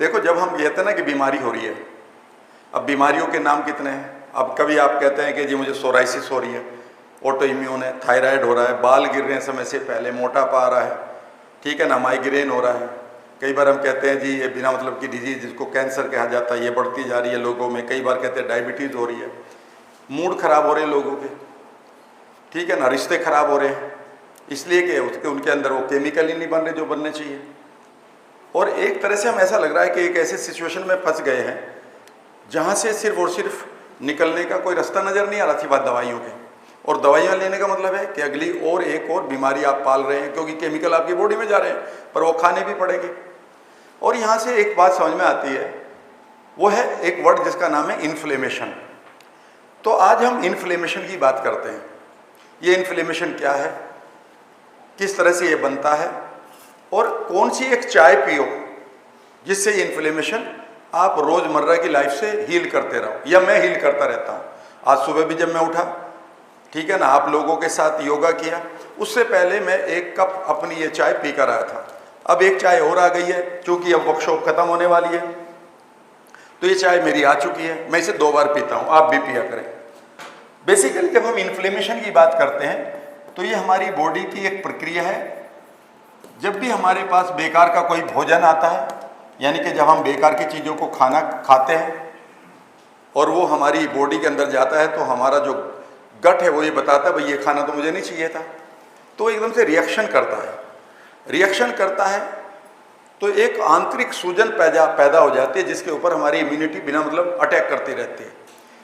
देखो, जब हम कहते हैं ना कि बीमारी हो रही है, अब बीमारियों के नाम कितने हैं। अब कभी आप कहते हैं कि जी मुझे सोराइसिस हो रही है, ऑटो इम्यून है, थायराइड हो रहा है, बाल गिर रहे हैं समय से पहले, मोटापा आ रहा है, ठीक है ना, माइग्रेन हो रहा है। कई बार हम कहते हैं जी ये बिना मतलब की डिजीज जिसको कैंसर कहा जाता है ये बढ़ती जा रही है लोगों में। कई बार कहते हैं डायबिटीज़ हो रही है, मूड खराब हो रहे हैं लोगों के, ठीक है ना, रिश्ते खराब हो रहे हैं, इसलिए कि उसके उनके अंदर वो केमिकल ही नहीं बन रहे जो बनने चाहिए। और एक तरह से हम ऐसा लग रहा है कि एक ऐसे सिचुएशन में फंस गए हैं जहाँ से सिर्फ और सिर्फ निकलने का कोई रास्ता नज़र नहीं आ रहा, थी बात दवाइयों के। और दवाइयाँ लेने का मतलब है कि अगली और एक और बीमारी आप पाल रहे हैं, क्योंकि केमिकल आपकी बॉडी में जा रहे हैं, पर वो खाने भी पड़ेंगे। और यहाँ से एक बात समझ में आती है, वो है एक वर्ड जिसका नाम है इन्फ्लेमेशन। तो आज हम इन्फ्लेमेशन की बात करते हैं। ये इन्फ्लेमेशन क्या है, किस तरह से ये बनता है, और कौन सी एक चाय पियो जिससे ये इन्फ्लेमेशन आप रोज़मर्रा की लाइफ से हील करते रहो, या मैं हील करता रहता हूँ। आज सुबह भी जब मैं उठा, ठीक है ना, आप लोगों के साथ योगा किया, उससे पहले मैं एक कप अपनी ये चाय पी कर आया था। अब एक चाय और आ गई है, क्योंकि अब वर्कशॉप खत्म होने वाली है, तो ये चाय मेरी आ चुकी है, मैं इसे 2 बार पीता हूँ, आप भी पिया करें। बेसिकली जब हम इन्फ्लेमेशन की बात करते हैं तो ये हमारी बॉडी की एक प्रक्रिया है। जब भी हमारे पास बेकार का कोई भोजन आता है, यानी कि जब हम बेकार की चीज़ों को खाना खाते हैं और वो हमारी बॉडी के अंदर जाता है, तो हमारा जो गट है वो ये बताता है भाई ये खाना तो मुझे नहीं चाहिए था, तो एकदम से रिएक्शन करता है। रिएक्शन करता है तो एक आंतरिक सूजन पैदा हो जाती है, जिसके ऊपर हमारी इम्यूनिटी बिना मतलब अटैक करती रहती है।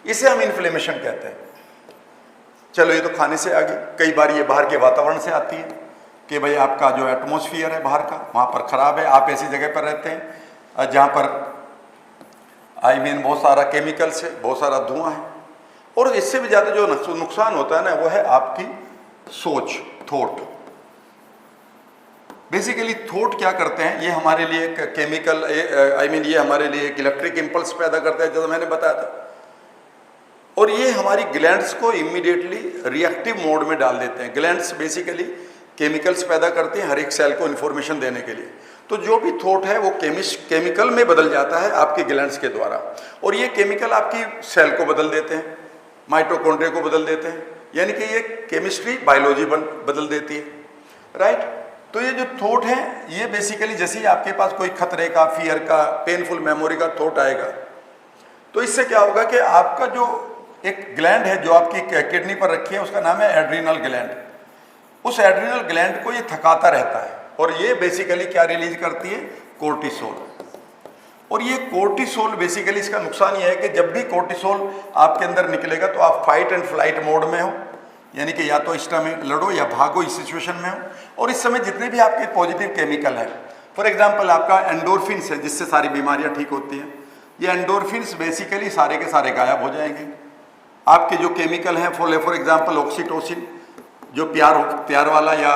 इसे हम इन्फ्लेमेशन कहते हैं। चलो ये तो खाने से आ गई। कई बार ये बाहर के वातावरण से आती है कि भाई आपका जो एटमॉस्फेयर है बाहर का, वहाँ पर ख़राब है, आप ऐसी जगह पर रहते हैं जहाँ पर बहुत सारा केमिकल्स है, बहुत सारा धुआं है। और इससे भी ज़्यादा जो नुकसान होता है ना, वो है आपकी सोच, थॉट। बेसिकली थॉट क्या करते हैं, ये हमारे लिए एक केमिकल ये हमारे लिए एक इलेक्ट्रिक इम्पल्स पैदा करता है, जैसा मैंने बताया था। और ये हमारी ग्लैंड्स को इमीडिएटली रिएक्टिव मोड में डाल देते हैं। ग्लैंड्स बेसिकली केमिकल्स पैदा करते हैं हर एक सेल को इन्फॉर्मेशन देने के लिए। तो जो भी थॉट है वो केमिकल में बदल जाता है आपके ग्लैंड्स के द्वारा, और ये केमिकल आपकी सेल को बदल देते हैं, माइटोकॉन्ड्रिया को बदल देते हैं, यानी कि ये केमिस्ट्री बायोलॉजी बदल देती है, राइट। तो ये जो थॉट है ये बेसिकली जैसे ही आपके पास कोई खतरे का, फियर का, पेनफुल मेमोरी का थॉट आएगा, तो इससे क्या होगा कि आपका जो एक ग्लैंड है जो आपकी किडनी पर रखी है, उसका नाम है एड्रीनल ग्लैंड। उस एड्रीनल ग्लैंड को ये थकाता रहता है, और ये बेसिकली क्या रिलीज करती है, कोर्टिसोल। और ये कोर्टिसोल बेसिकली इसका नुकसान ये है कि जब भी कोर्टिसोल आपके अंदर निकलेगा तो आप फाइट एंड फ्लाइट मोड में हो, यानी कि या तो इस समय लड़ो या भागो, इस सिचुएशन में हो। और इस समय जितने भी आपके पॉजिटिव केमिकल हैं, फॉर एग्जाम्पल आपका एंडोर्फिन्स है जिससे सारी बीमारियाँ ठीक होती हैं, ये एंडोर्फिन्स बेसिकली सारे के सारे गायब हो जाएंगे। आपके जो केमिकल हैं फॉर एग्जांपल ऑक्सीटोसिन, जो प्यार वाला या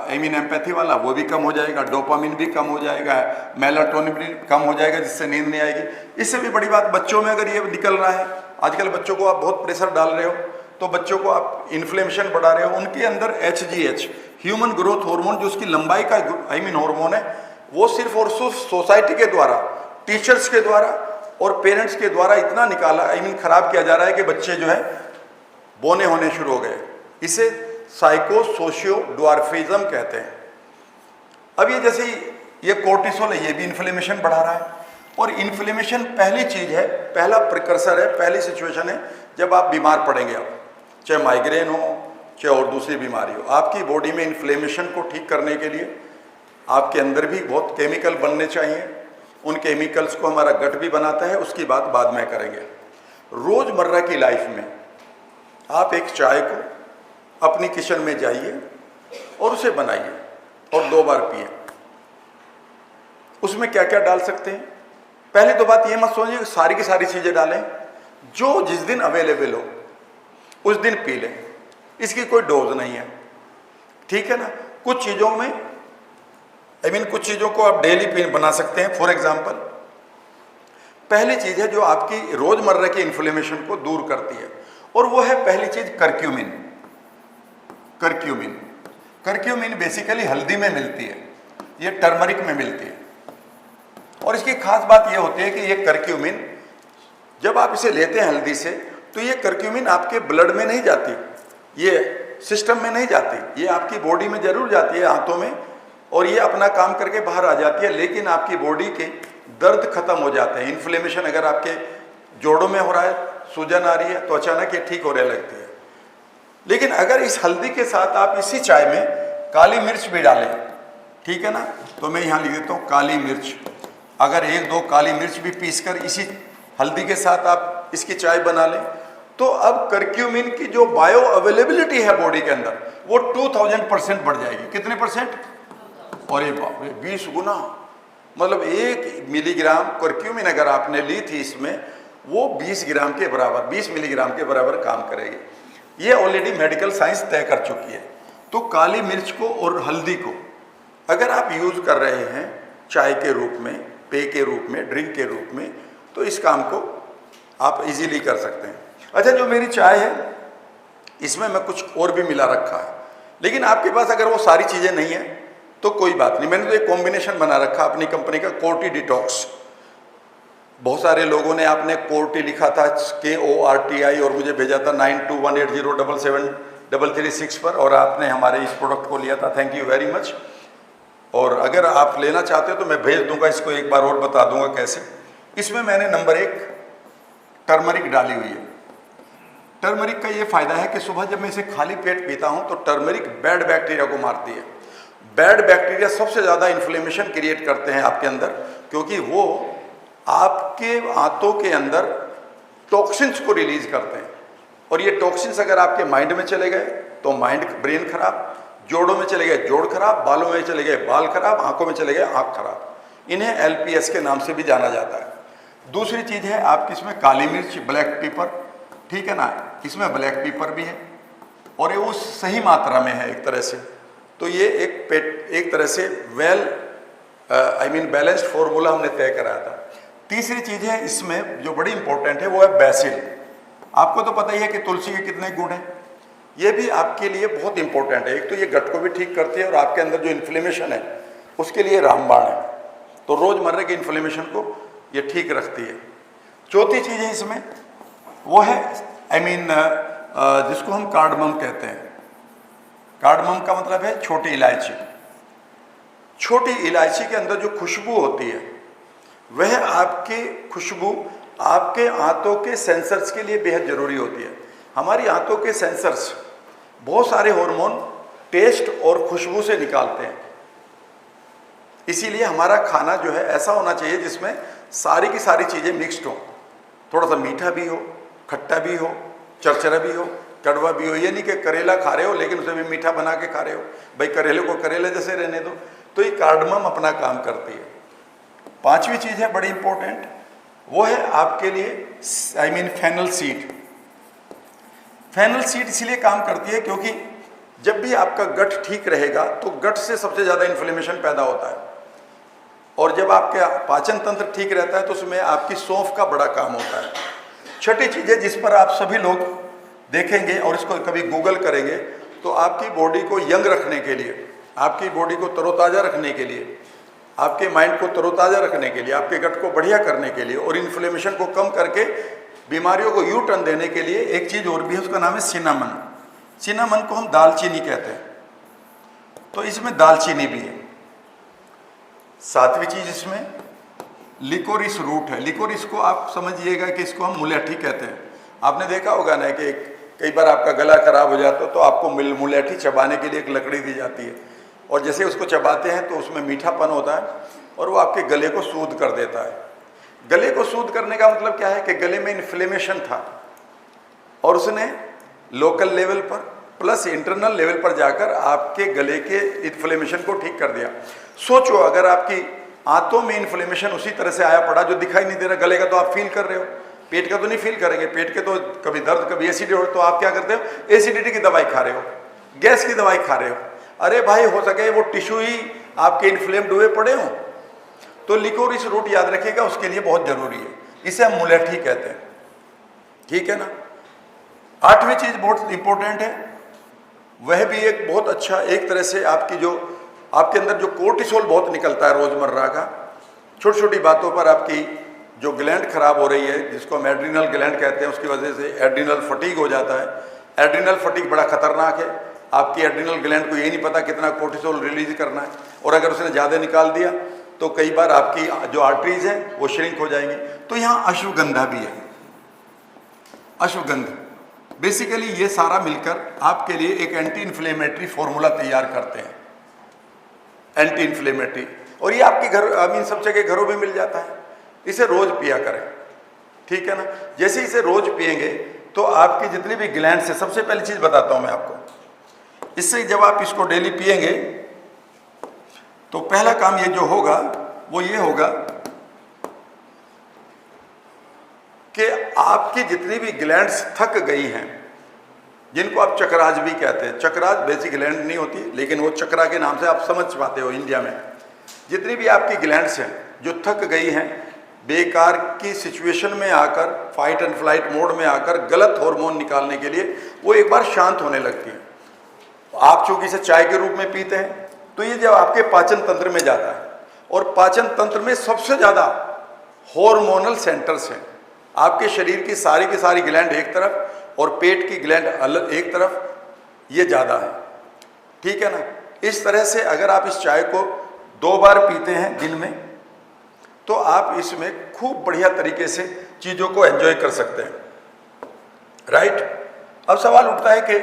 एम्पैथी वाला, वो भी कम हो जाएगा। डोपामिन भी कम हो जाएगा, मेलाटोनिन भी कम हो जाएगा, जिससे नींद नहीं आएगी। इससे भी बड़ी बात, बच्चों में अगर ये निकल रहा है, आजकल बच्चों को आप बहुत प्रेशर डाल रहे हो, तो बच्चों को आप इन्फ्लेमेशन बढ़ा रहे हो। उनके अंदर HGH, ह्यूमन ग्रोथ हार्मोन, जो उसकी लंबाई का हार्मोन है, वो सिर्फ और सिर्फ सोसाइटी के द्वारा, टीचर्स के द्वारा और पेरेंट्स के द्वारा इतना निकाला खराब किया जा रहा है कि बच्चे जो है बोने होने शुरू हो गए। इसे साइको सोशियो ड्वार्फिज्म कहते हैं। अब ये जैसे ये कोर्टिसोल है, ये भी इन्फ्लेमेशन बढ़ा रहा है। और इन्फ्लेमेशन पहली चीज है, पहला प्रिकर्सर है, पहली सिचुएशन है जब आप बीमार पड़ेंगे। आप चाहे माइग्रेन हो, चाहे और दूसरी बीमारी हो, आपकी बॉडी में इन्फ्लेमेशन को ठीक करने के लिए आपके अंदर भी बहुत केमिकल बनने चाहिए। उन केमिकल्स को हमारा गट भी बनाता है, उसकी बात बाद में करेंगे। रोजमर्रा की लाइफ में आप एक चाय को अपनी किचन में जाइए और उसे बनाइए और 2 बार पिए। उसमें क्या क्या डाल सकते हैं, पहले तो बात ये मत सोचिए सारी की सारी चीजें डालें, जो जिस दिन अवेलेबल हो उस दिन पी लें, इसकी कोई डोज नहीं है, ठीक है ना। कुछ चीजों में कुछ चीजों को आप डेली बना सकते हैं। फॉर एग्जाम्पल, पहली चीज है जो आपकी रोजमर्रा की इन्फ्लेमेशन को दूर करती है, और वो है पहली चीज करक्यूमिन। करक्यूमिन बेसिकली हल्दी में मिलती है, ये टर्मरिक में मिलती है। और इसकी खास बात यह होती है कि ये करक्यूमिन, जब आप इसे लेते हैं हल्दी से, तो ये करक्यूमिन आपके ब्लड में नहीं जाती, ये सिस्टम में नहीं जाती, ये आपकी बॉडी में जरूर जाती है, हाथों में, और ये अपना काम करके बाहर आ जाती है, लेकिन आपकी बॉडी के दर्द खत्म हो जाते हैं। इन्फ्लेमेशन अगर आपके जोड़ों में हो रहा है, सूजन आ रही है, तो अचानक ये ठीक होने लगती है। लेकिन अगर इस हल्दी के साथ आप इसी चाय में काली मिर्च भी डालें, ठीक है ना, तो मैं यहाँ लिख देता हूँ काली मिर्च। अगर 1-2 काली मिर्च भी पीसकर इसी हल्दी के साथ आप इसकी चाय बना लें, तो अब करक्यूमिन की जो बायो अवेलेबिलिटी है बॉडी के अंदर, वो 2000% बढ़ जाएगी। कितने परसेंट? और ये बाप रे, 20 गुना। मतलब 1 मिलीग्राम करक्यूमिन अगर आपने ली थी इसमें, वो 20 ग्राम के बराबर, 20 मिलीग्राम के बराबर काम करेगी। ये ऑलरेडी मेडिकल साइंस तय कर चुकी है। तो काली मिर्च को और हल्दी को अगर आप यूज कर रहे हैं चाय के रूप में, पेय के रूप में, ड्रिंक के रूप में, तो इस काम को आप इजीली कर सकते हैं। अच्छा, जो मेरी चाय है इसमें मैं कुछ और भी मिला रखा है, लेकिन आपके पास अगर वो सारी चीज़ें नहीं है तो कोई बात नहीं। मैंने तो एक कॉम्बिनेशन बना रखा अपनी कंपनी का, कोर्टी डिटॉक्स। बहुत सारे लोगों ने आपने कोर्टी लिखा था, KORTI, और मुझे भेजा था 9218077336 पर, और आपने हमारे इस प्रोडक्ट को लिया था, थैंक यू वेरी मच। और अगर आप लेना चाहते हो तो मैं भेज दूंगा इसको, एक बार और बता दूंगा कैसे। इसमें मैंने नंबर 1 टर्मरिक डाली हुई है। टर्मरिक का ये फायदा है कि सुबह जब मैं इसे खाली पेट पीता हूं तो टर्मरिक बैड बैक्टीरिया को मारती है। बैड बैक्टीरिया सबसे ज़्यादा इन्फ्लेमेशन क्रिएट करते हैं आपके अंदर, क्योंकि वो आपके आंतों के अंदर टॉक्सिन्स को रिलीज करते हैं, और ये टॉक्सिन्स अगर आपके माइंड में चले गए तो माइंड, ब्रेन खराब, जोड़ों में चले गए जोड़ खराब, बालों में चले गए बाल खराब, आंखों में चले गए आंख खराब। इन्हें LPS के नाम से भी जाना जाता है। दूसरी चीज़ है आपकी इसमें काली मिर्च, ब्लैक पेपर, ठीक है ना, इसमें ब्लैक पेपर भी है, और ये वो सही मात्रा में है एक तरह से। तो ये एक तरह से बैलेंस्ड फॉर्मूला हमने तय कराया था। तीसरी चीज़ है इसमें जो बड़ी इंपॉर्टेंट है, वो है बेसिल। आपको तो पता ही है कि तुलसी के कितने गुण हैं, ये भी आपके लिए बहुत इंपॉर्टेंट है। एक तो ये गट को भी ठीक करती है, और आपके अंदर जो इन्फ्लेमेशन है उसके लिए रामबाण है, तो रोजमर्रा के इन्फ्लेमेशन को ये ठीक रखती है। चौथी चीज़ है इसमें, वो है जिसको हम कार्डमम कहते हैं। कार्डमम का मतलब है छोटी इलायची। छोटी इलायची के अंदर जो खुशबू होती है, वह आपकी खुशबू आपके आंतों के सेंसर्स के लिए बेहद जरूरी होती है। हमारी आंतों के सेंसर्स बहुत सारे हार्मोन टेस्ट और खुशबू से निकालते हैं। इसीलिए हमारा खाना जो है ऐसा होना चाहिए जिसमें सारी की सारी चीज़ें मिक्स्ड हो। थोड़ा सा मीठा भी हो, खट्टा भी हो, चरचरा भी हो, कड़वा भी हो। ये नहीं कि करेला खा रहे हो लेकिन उसे भी मीठा बना के खा रहे हो, भाई करेले को करेले जैसे रहने दो। तो ये कार्डमम अपना काम करती है। पांचवी चीज़ है बड़ी इंपॉर्टेंट, वो है आपके लिए फेनल सीड। फेनल सीड इसलिए काम करती है क्योंकि जब भी आपका गट ठीक रहेगा तो गट से सबसे ज़्यादा इन्फ्लेमेशन पैदा होता है, और जब आपका पाचन तंत्र ठीक रहता है तो उसमें आपकी सौंफ का बड़ा काम होता है। छठी चीज़ है जिस पर आप सभी लोग देखेंगे और इसको कभी गूगल करेंगे, तो आपकी बॉडी को यंग रखने के लिए, आपकी बॉडी को तरोताज़ा रखने के लिए, आपके माइंड को तरोताज़ा रखने के लिए, आपके गट को बढ़िया करने के लिए और इन्फ्लेमेशन को कम करके बीमारियों को यू टर्न देने के लिए एक चीज़ और भी है, उसका नाम है सिनामन। सिनामन को हम दालचीनी कहते हैं, तो इसमें दालचीनी भी है। सातवीं चीज़ इसमें लिकोरिस रूट है। लिकोरिस को आप समझिएगा कि इसको हम मुलेठी कहते हैं। आपने देखा होगा ना कि कई बार आपका गला खराब हो जाता है तो आपको मुलेठी चबाने के लिए एक लकड़ी दी जाती है, और जैसे उसको चबाते हैं तो उसमें मीठापन होता है और वो आपके गले को सूद कर देता है। गले को सूद करने का मतलब क्या है कि गले में इन्फ्लेमेशन था और उसने लोकल लेवल पर प्लस इंटरनल लेवल पर जाकर आपके गले के इन्फ्लेमेशन को ठीक कर दिया। सोचो अगर आपकी आंतों में इन्फ्लेमेशन उसी तरह से आया पड़ा जो दिखाई नहीं दे रहा, गले का तो आप फील कर रहे हो, पेट का तो नहीं फील करेंगे। पेट के तो कभी दर्द कभी एसिडिटी हो, तो आप क्या करते हो, एसिडिटी की दवाई खा रहे हो, गैस की दवाई खा रहे हो। अरे भाई हो सके वो टिश्यू ही आपके इन्फ्लेम्ड हुए पड़े हो, तो लिकोरिस रूट याद रखिएगा, उसके लिए बहुत जरूरी है। इसे हम मुलेठी कहते हैं, ठीक है ना। आठवीं चीज बहुत इंपॉर्टेंट है, वह भी एक बहुत अच्छा, एक तरह से आपकी जो आपके अंदर जो कोर्टिसोल बहुत निकलता है रोजमर्रा का, छोटी छोटी बातों पर आपकी जो ग्लैंड खराब हो रही है, जिसको हम एड्रिनल ग्लैंड कहते हैं, उसकी वजह से एड्रिनल फटीग हो जाता है। एड्रिनल फटीग बड़ा खतरनाक है। आपकी एड्रिनल ग्लैंड को ये नहीं पता कितना कोर्टिसोल रिलीज करना है, और अगर उसने ज़्यादा निकाल दिया तो कई बार आपकी जो आर्टरीज हैं वो श्रिंक हो जाएंगी। तो यहाँ अश्वगंधा भी है। अश्वगंधा बेसिकली ये सारा मिलकर आपके लिए एक एंटी इन्फ्लेमेटरी फॉर्मूला तैयार करते हैं, एंटी इन्फ्लेमेटरी। और ये आपके घर सब जगह घरों में मिल जाता है। इसे रोज पिया करें, ठीक है ना। जैसे इसे रोज पिएंगे तो आपकी जितनी भी ग्लैंड है, सबसे पहली चीज बताता हूं मैं आपको, इससे जब आप इसको डेली पिएंगे तो पहला काम ये जो होगा वो ये होगा कि आपकी जितनी भी ग्लैंड्स थक गई हैं, जिनको आप चक्राज भी कहते हैं, चक्राज बेसिक ग्लैंड नहीं होती लेकिन वो चक्रा के नाम से आप समझ पाते हो इंडिया में, जितनी भी आपकी ग्लैंड्स हैं जो थक गई हैं, बेकार की सिचुएशन में आकर, फाइट एंड फ्लाइट मोड में आकर गलत हार्मोन निकालने के लिए वो एक बार शांत होने लगती हैं। आप चूंकि इसे चाय के रूप में पीते हैं तो ये जब आपके पाचन तंत्र में जाता है, और पाचन तंत्र में सबसे ज़्यादा हार्मोनल सेंटर्स हैं। आपके शरीर की सारी ग्लैंड एक तरफ और पेट की ग्लैंड अलग एक तरफ, ये ज़्यादा है, ठीक है ना। इस तरह से अगर आप इस चाय को 2 बार पीते हैं दिन में तो आप इसमें खूब बढ़िया तरीके से चीज़ों को एंजॉय कर सकते हैं, राइट। अब सवाल उठता है कि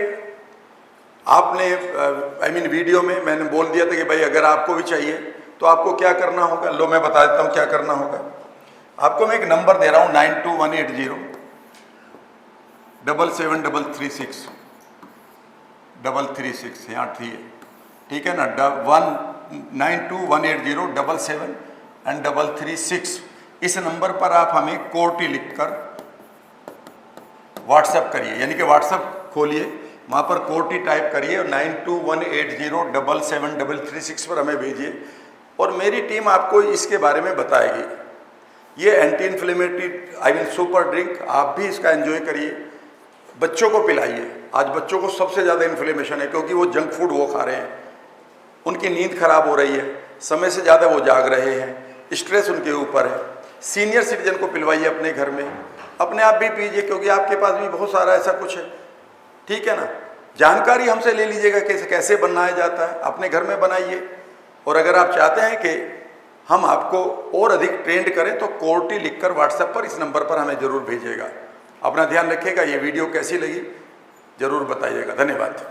आपने वीडियो में मैंने बोल दिया था कि भाई अगर आपको भी चाहिए तो आपको क्या करना होगा। लो मैं बता देता हूँ क्या करना होगा। आपको मैं एक नंबर दे रहा हूँ 92180 77336 336, यहाँ 3 है, ठीक है ना। 92180 77336 इस नंबर पर आप हमें कोटी लिखकर व्हाट्सएप करिए, यानी कि व्हाट्सएप खोलिए, वहाँ पर कोटी टाइप करिए और 92180 77336 पर हमें भेजिए और मेरी टीम आपको इसके बारे में बताएगी। ये एंटी इन्फ्लेमेटरी सुपर ड्रिंक, आप भी इसका एंजॉय करिए, बच्चों को पिलाइए। आज बच्चों को सबसे ज़्यादा इन्फ्लेमेशन है क्योंकि वो जंक फूड वो खा रहे हैं, उनकी नींद खराब हो रही है, समय से ज़्यादा वो जाग रहे हैं, स्ट्रेस उनके ऊपर है। सीनियर सिटीजन को पिलवाइए अपने घर में, अपने आप भी पीजिए क्योंकि आपके पास भी बहुत सारा ऐसा कुछ है, ठीक है ना। जानकारी हमसे ले लीजिएगा कैसे कैसे बनाया जाता है, अपने घर में बनाइए। और अगर आप चाहते हैं कि हम आपको और अधिक ट्रेंड करें तो कोटी लिखकर व्हाट्सएप पर इस नंबर पर हमें ज़रूर भेजिएगा। अपना ध्यान रखिएगा। ये वीडियो कैसी लगी ज़रूर बताइएगा। धन्यवाद।